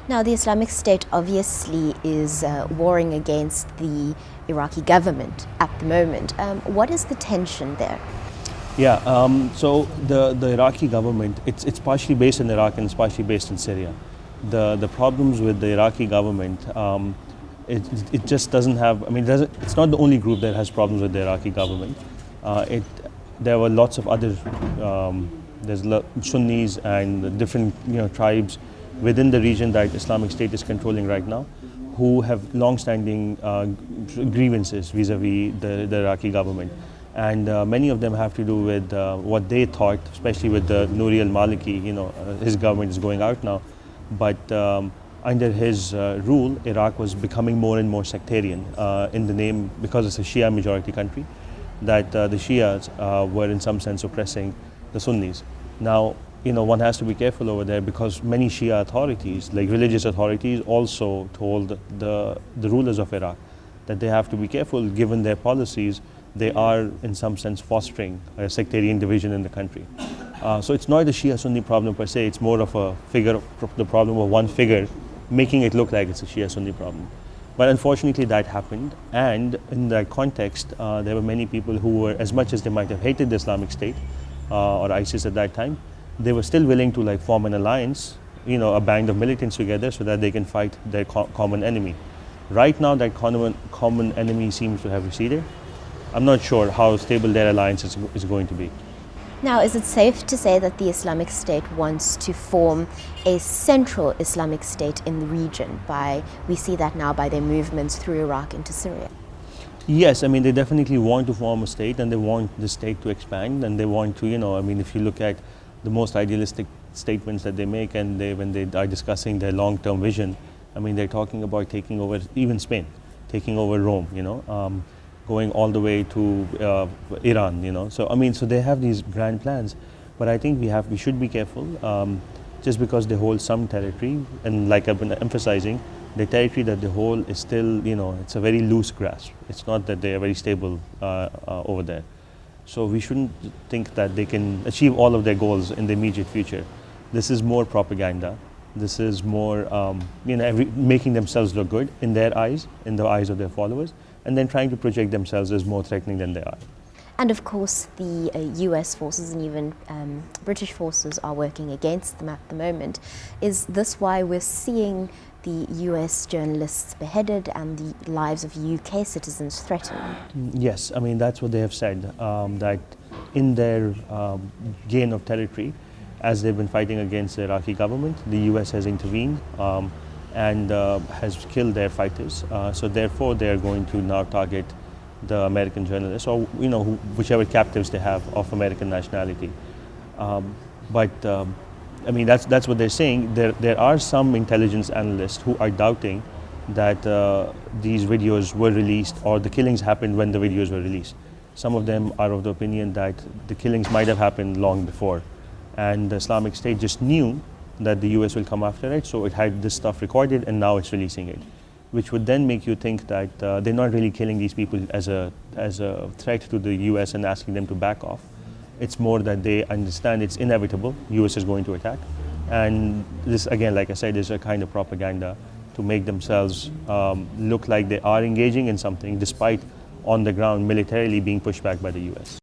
Now, the Islamic State obviously is warring against the Iraqi government at the moment. What is the tension there? Yeah, so the Iraqi government, it's partially based in Iraq and it's partially based in Syria. The problems with the Iraqi government, it just doesn't have, I mean, it's not the only group that has problems with the Iraqi government. There were lots of other, there's Sunnis and different tribes within the region that Islamic State is controlling right now, who have long-standing grievances vis-a-vis the Iraqi government. And many of them have to do with what they thought, especially with the Nouri al-Maliki, his government is going out now. But under his rule, Iraq was becoming more and more sectarian in the name, because it's a Shia majority country, that the Shias were in some sense oppressing the Sunnis. Now, one has to be careful over there, because many Shia authorities, like religious authorities, also told the rulers of Iraq that they have to be careful, given their policies. They are in some sense fostering a sectarian division in the country. So it's not a Shia-Sunni problem per se, it's more of the problem of one figure making it look like it's a Shia-Sunni problem. But unfortunately that happened, and in that context there were many people who were, as much as they might have hated the Islamic State or ISIS at that time, they were still willing to form an alliance, a band of militants together, so that they can fight their common enemy. Right now that common enemy seems to have receded. I'm not sure how stable their alliance is going to be. Now, is it safe to say that the Islamic State wants to form a central Islamic State in the region? We see that now by their movements through Iraq into Syria. Yes, I mean, they definitely want to form a state, and they want the state to expand, and they want to, I mean, if you look at the most idealistic statements that they make, and when they are discussing their long-term vision, I mean, they're talking about taking over even Spain, taking over Rome, going all the way to Iran, So I mean, so they have these grand plans, but I think we should be careful, just because they hold some territory, and like I've been emphasizing, the territory that they hold is still, it's a very loose grasp. It's not that they are very stable over there. So we shouldn't think that they can achieve all of their goals in the immediate future. This is more propaganda. This is more, making themselves look good in their eyes, in the eyes of their followers, and then trying to project themselves as more threatening than they are. And of course, the US forces and even British forces are working against them at the moment. Is this why we're seeing the US journalists beheaded and the lives of UK citizens threatened? Yes, I mean, that's what they have said, that in their gain of territory, as they've been fighting against the Iraqi government, the US has intervened and has killed their fighters. So therefore, they are going to now target the American journalists, or whichever captives they have of American nationality. I mean, that's what they're saying. There are some intelligence analysts who are doubting that these videos were released, or the killings happened when the videos were released. Some of them are of the opinion that the killings might have happened long before, and the Islamic State just knew that the US will come after it, so it had this stuff recorded and now it's releasing it, which would then make you think that they're not really killing these people as a threat to the US and asking them to back off. It's more that they understand it's inevitable, US is going to attack. And this, again, like I said, is a kind of propaganda to make themselves look like they are engaging in something, despite on the ground militarily being pushed back by the US.